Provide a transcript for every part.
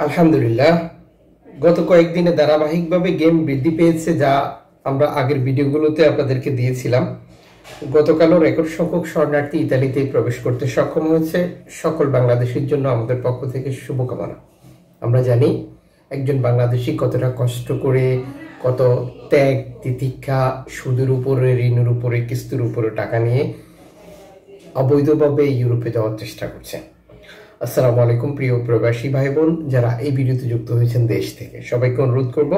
আলহামদুলিল্লাহ, গত কয়েকদিনে ধারাবাহিকভাবে গেম বৃদ্ধি পেয়েছে, যা আমরা আগের ভিডিওগুলোতে আপনাদেরকে দিয়েছিলাম। গতকালও রেকর্ড সংখ্যক শরণার্থী ইতালিতে প্রবেশ করতে সক্ষম হয়েছে। সকল বাংলাদেশির জন্য আমাদের পক্ষ থেকে শুভকামনা। আমরা জানি একজন বাংলাদেশি কতটা কষ্ট করে, কত ত্যাগ তিতিক্ষা, সুদের উপরে, ঋণের উপরে, কিস্তির উপরে টাকা নিয়ে অবৈধভাবে ইউরোপে যাওয়ার চেষ্টা করছে। আসসালামু আলাইকুম প্রিয় প্রবাসী ভাই বোন, যারা এই ভিডিওতে যুক্ত হয়েছেন দেশ থেকে, সবাইকে অনুরোধ করব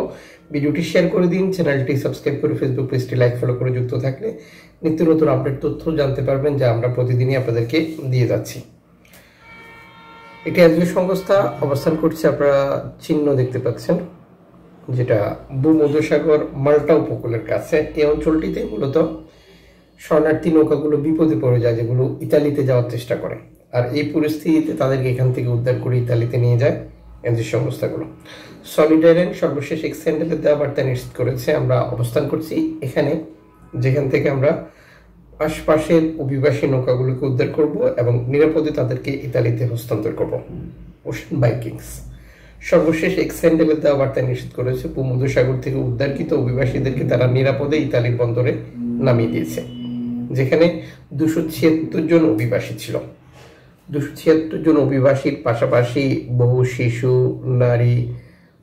ভিডিওটি শেয়ার করে দিন, চ্যানেলটি সাবস্ক্রাইব করে ফেসবুক পেজটি লাইক ফলো করে যুক্ত থাকলে নিত্য নতুন আপডেট তথ্য জানতে পারবেন, যা আমরা প্রতিদিনই আপনাদেরকে দিয়ে যাচ্ছি। একটি এনজিও সংস্থা অবস্থান করছে, আপনারা চিহ্ন দেখতে পাচ্ছেন, যেটা ভূমধ্যসাগর মাল্টা উপকূলের কাছে। এই অঞ্চলটিতে মূলত শরণার্থী নৌকাগুলো বিপদে পড়ে যায়, যেগুলো ইতালিতে যাওয়ার চেষ্টা করে। আর এই পরিস্থিতিতে তাদেরকে এখান থেকে উদ্ধার করে ইতালিতে নিয়ে যায় এনজিও সংস্থাগুলো। সলিডারেন সর্বশেষ এক্সটেন্ডেলে দেওয়া বার্তা নিশ্চিত করেছে, আমরা অবস্থান করছি এখানে, যেখান থেকে আমরা আশপাশের অভিবাসী নৌকাগুলোকে উদ্ধার করব এবং নিরাপদে তাদেরকে ইতালিতে হস্তান্তর করব। ওশেন বাইকিংস সর্বশেষ এক্সটেন্ডেলে দেওয়া বার্তা নিশ্চিত করেছে, ভূমধ্যসাগর থেকে উদ্ধারকৃত অভিবাসীদেরকে তারা নিরাপদে ইতালির বন্দরে নামিয়ে দিয়েছে, যেখানে 276 জন অভিবাসী ছিল। 276 জন অভিবাসীর পাশাপাশি বহু শিশু, নারী,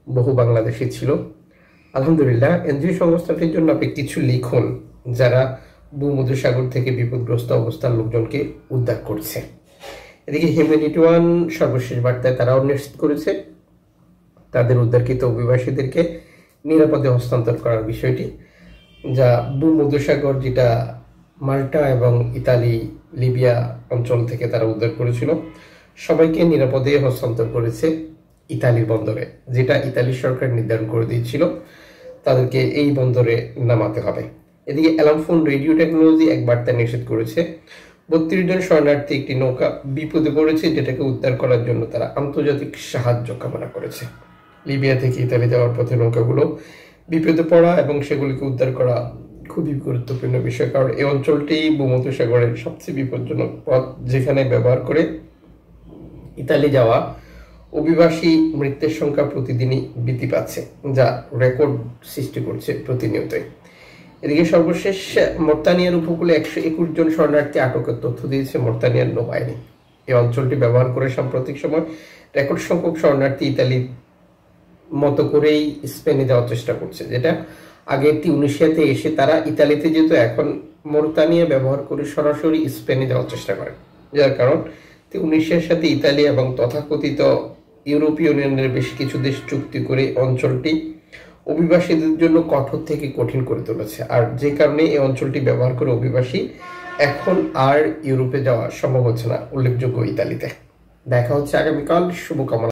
বহু বাংলাদেশি ছিল। আলহামদুলিল্লাহ, এনজিও সংস্থাটির জন্য আপনি কিছু লিখুন, যারা ভূমধ্যসাগর থেকে বিপদগ্রস্ত অবস্থার লোকজনকে উদ্ধার করছে। এদিকে হিউম্যানিটি ওয়ান সর্বশেষ বার্তায় তারাও নিশ্চিত করেছে তাদের উদ্ধারকৃত অভিবাসীদেরকে নিরাপদে হস্তান্তর করার বিষয়টি, যা ভূমধ্যসাগর, যেটা মাল্টা এবং ইতালি, লিবিয়া অঞ্চল থেকে তারা উদ্ধার করেছিল, সবাইকে নিরাপদে হস্তান্তর করেছে ইতালির বন্দরে, যেটা ইতালি সরকার নির্ধারণ করে দিয়েছিল তাদেরকে এই বন্দরে নামাতে হবে। এদিকে অ্যালামফোন রেডিও টেকনোলজি এক বার্তা নিষেধ করেছে, 32 জন শরণার্থী একটি নৌকা বিপদে পড়েছে, যেটাকে উদ্ধার করার জন্য তারা আন্তর্জাতিক সাহায্য কামনা করেছে। লিবিয়া থেকে ইতালি যাওয়ার পথে নৌকাগুলো বিপদে পড়া এবং সেগুলিকে উদ্ধার করা খুবই গুরুত্বপূর্ণ বিষয়, কারণ এই অঞ্চলটি ভূমধ্যসাগরের সবচেয়ে বিপজ্জনক পথ, যেখানে ব্যবহার করে ইতালি যাওয়া অভিবাসী মৃত্যুর সংখ্যা প্রতিদিনই বৃদ্ধি পাচ্ছে, যা রেকর্ড সৃষ্টি করছে প্রতিনিয়তই। এদিকে সর্বশেষ মর্তানিয়ার উপকূলে 121 জন শরণার্থী আটকের তথ্য দিয়েছে মর্তানিয়ার নৌবাহিনী। এই অঞ্চলটি ব্যবহার করে সাম্প্রতিক সময় রেকর্ড সংখ্যক শরণার্থী ইতালির মতো করেই স্পেনে যাওয়ার চেষ্টা করছে, যেটা আগে টিউনিশিয়াতে এসে তারা ইতালিতে যেত, এখন মর্তানিয়া ব্যবহার করে সরাসরি স্পেনে যাওয়ার চেষ্টা করে, যার কারণ টিউনিশিয়ার সাথে ইতালি এবং তথাকথিত ইউরোপীয় ইউনিয়নের বেশ কিছু দেশ চুক্তি করে অঞ্চলটি অভিবাসীদের জন্য কঠোর থেকে কঠিন করে তুলেছে। আর যে কারণে এই অঞ্চলটি ব্যবহার করে অভিবাসী এখন আর ইউরোপে যাওয়া সম্ভব হচ্ছে না, উল্লেখযোগ্য ইতালিতে। দেখা হচ্ছে আগামীকাল, শুভকামনা।